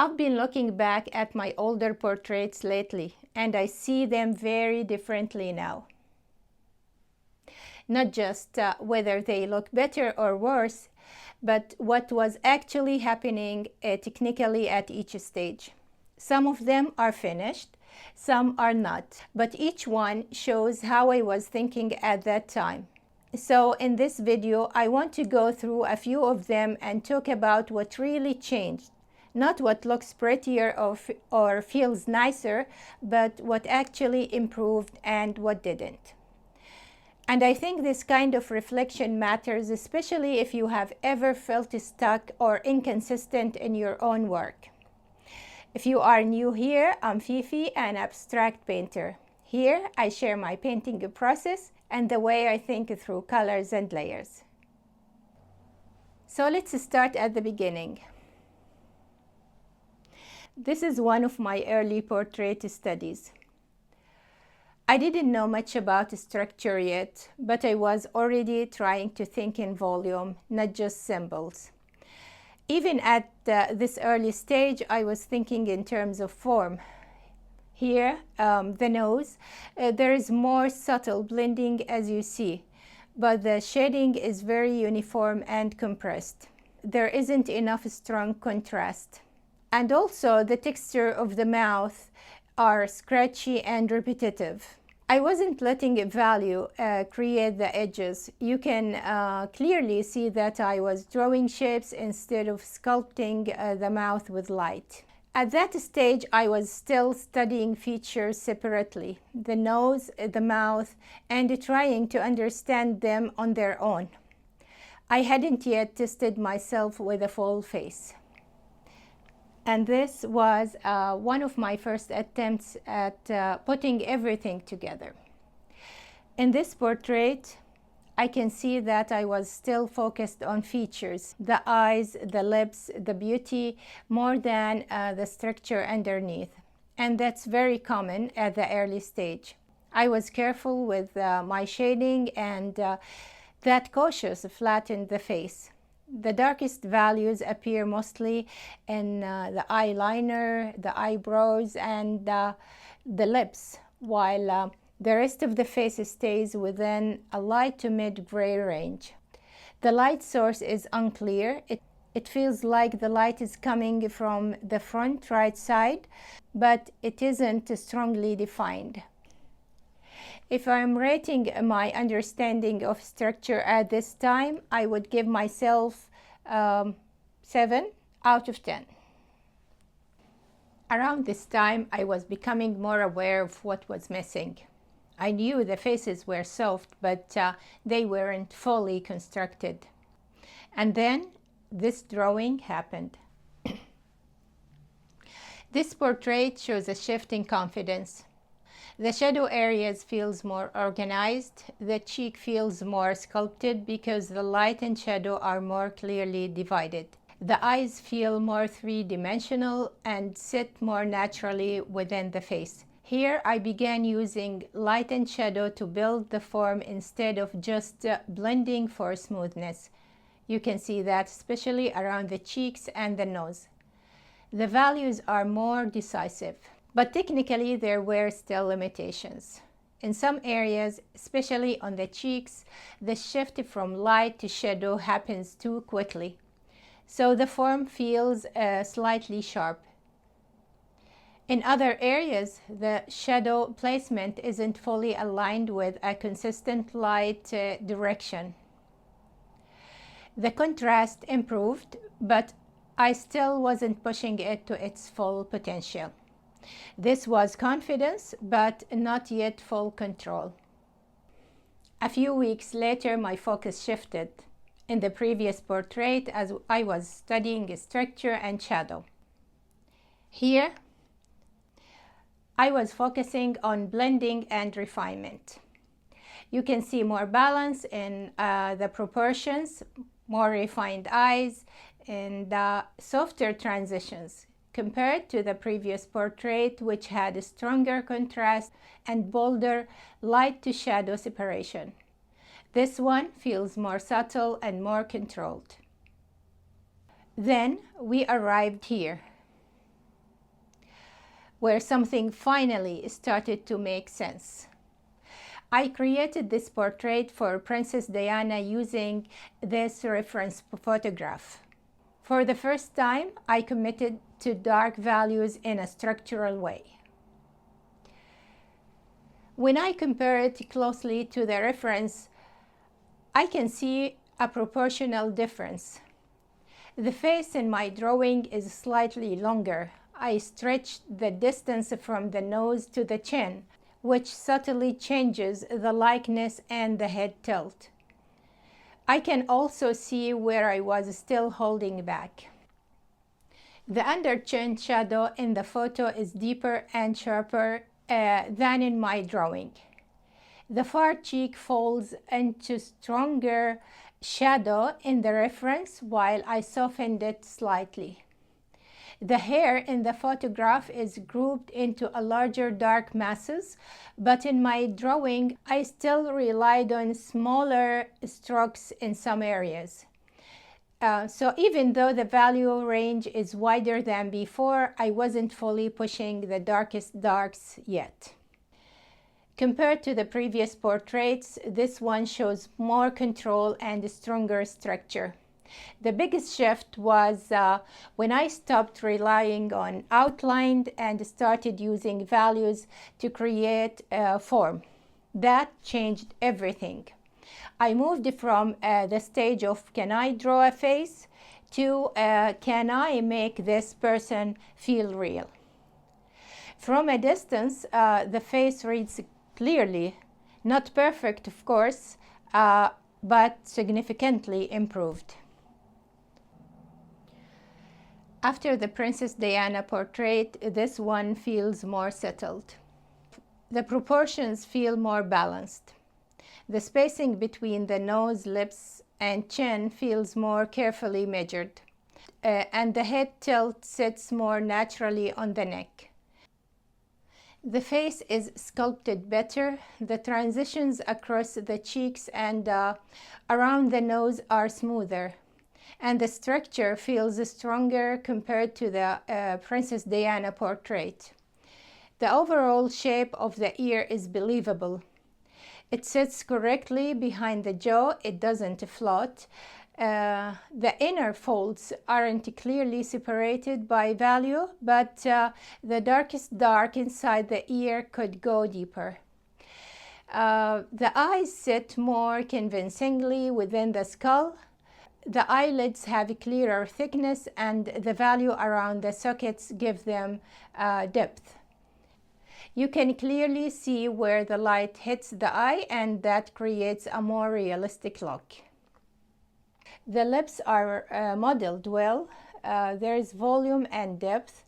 I've been looking back at my older portraits lately, and I see them very differently now. Not just whether they look better or worse, but what was actually happening technically at each stage. Some of them are finished, some are not, but each one shows how I was thinking at that time. So in this video, I want to go through a few of them and talk about what really changed. Not what looks prettier or feels nicer, but what actually improved and what didn't. And I think this kind of reflection matters, especially if you have ever felt stuck or inconsistent in your own work. If you are new here, I'm Fifi, an abstract painter. Here, I share my painting process and the way I think through colors and layers. So let's start at the beginning. This is one of my early portrait studies. I didn't know much about structure yet, but I was already trying to think in volume, not just symbols. Even at this early stage, I was thinking in terms of form. Here, the nose, there is more subtle blending as you see, but the shading is very uniform and compressed. There isn't enough strong contrast. And also the texture of the mouth are scratchy and repetitive. I wasn't letting value create the edges. You can clearly see that I was drawing shapes instead of sculpting the mouth with light. At that stage, I was still studying features separately, the nose, the mouth, and trying to understand them on their own. I hadn't yet tested myself with a full face. And this was one of my first attempts at putting everything together. In this portrait, I can see that I was still focused on features, the eyes, the lips, the beauty, more than the structure underneath. And that's very common at the early stage. I was careful with my shading and that cautious flattened the face. The darkest values appear mostly in the eyeliner, the eyebrows, and the lips, while the rest of the face stays within a light to mid-gray range. The light source is unclear. It feels like the light is coming from the front right side, but it isn't strongly defined. If I'm rating my understanding of structure at this time, I would give myself 7 out of 10. Around this time, I was becoming more aware of what was missing. I knew the faces were soft, but they weren't fully constructed. And then this drawing happened. This portrait shows a shift in confidence. The shadow areas feels more organized. The cheek feels more sculpted because the light and shadow are more clearly divided. The eyes feel more three-dimensional and sit more naturally within the face. Here I began using light and shadow to build the form instead of just blending for smoothness. You can see that especially around the cheeks and the nose. The values are more decisive. But technically, there were still limitations. In some areas, especially on the cheeks, the shift from light to shadow happens too quickly. So the form feels slightly sharp. In other areas, the shadow placement isn't fully aligned with a consistent light direction. The contrast improved, but I still wasn't pushing it to its full potential. This was confidence, but not yet full control. A few weeks later, my focus shifted. In the previous portrait, as I was studying structure and shadow. Here, I was focusing on blending and refinement. You can see more balance in the proportions, more refined eyes, and softer transitions, compared to the previous portrait, which had a stronger contrast and bolder light to shadow separation. This one feels more subtle and more controlled. Then we arrived here. where something finally started to make sense. I created this portrait for Princess Diana using this reference photograph. For the first time, I committed to dark values in a structural way. When I compare it closely to the reference, I can see a proportional difference. The face in my drawing is slightly longer. I stretched the distance from the nose to the chin, which subtly changes the likeness and the head tilt. I can also see where I was still holding back. The under chin shadow in the photo is deeper and sharper than in my drawing. The far cheek falls into stronger shadow in the reference, while I softened it slightly. The hair in the photograph is grouped into a larger dark masses, but in my drawing, I still relied on smaller strokes in some areas. So even though the value range is wider than before, I wasn't fully pushing the darkest darks yet. Compared to the previous portraits, this one shows more control and stronger structure. The biggest shift was when I stopped relying on outline and started using values to create form. That changed everything. I moved from the stage of can I draw a face to can I make this person feel real. From a distance, the face reads clearly, not perfect of course, but significantly improved. After the Princess Diana portrait, this one feels more settled. The proportions feel more balanced. The spacing between the nose, lips, and chin feels more carefully measured, and the head tilt sits more naturally on the neck. The face is sculpted better. The transitions across the cheeks and around the nose are smoother, and the structure feels stronger compared to the Princess Diana portrait. The overall shape of the ear is believable. It sits correctly behind the jaw. It doesn't float. The inner folds aren't clearly separated by value, but the darkest dark inside the ear could go deeper. The eyes sit more convincingly within the skull. The eyelids have a clearer thickness, and the value around the sockets give them depth. You can clearly see where the light hits the eye, and that creates a more realistic look. The lips are modeled well. There is volume and depth.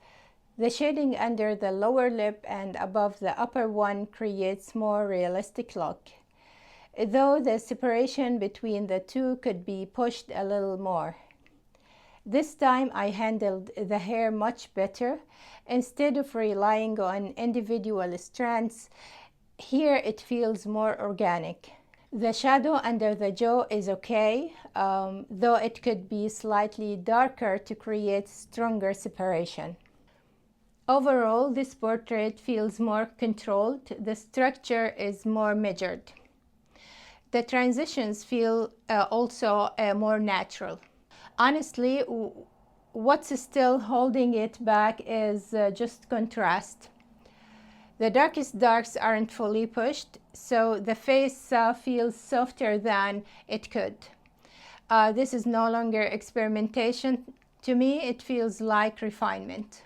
The shading under the lower lip and above the upper one creates more realistic look, though the separation between the two could be pushed a little more. This time I handled the hair much better. Instead of relying on individual strands, here it feels more organic. The shadow under the jaw is okay, though it could be slightly darker to create stronger separation. Overall, this portrait feels more controlled. The structure is more measured. The transitions feel also more natural. Honestly, what's still holding it back is just contrast. The darkest darks aren't fully pushed, so the face feels softer than it could. This is no longer experimentation. To me, it feels like refinement.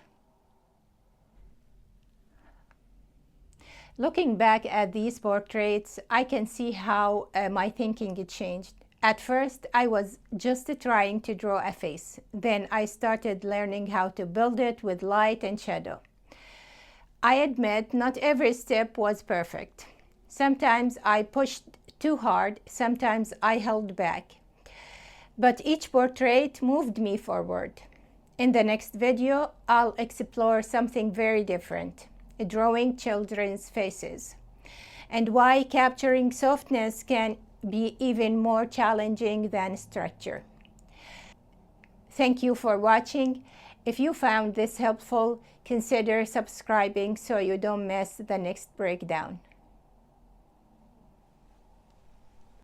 Looking back at these portraits, I can see how my thinking changed. At first, I was just trying to draw a face. Then I started learning how to build it with light and shadow. I admit not every step was perfect. Sometimes I pushed too hard, sometimes I held back. But each portrait moved me forward. In the next video, I'll explore something very different, drawing children's faces, and why capturing softness can be even more challenging than structure. Thank you for watching. If you found this helpful, consider subscribing so you don't miss the next breakdown.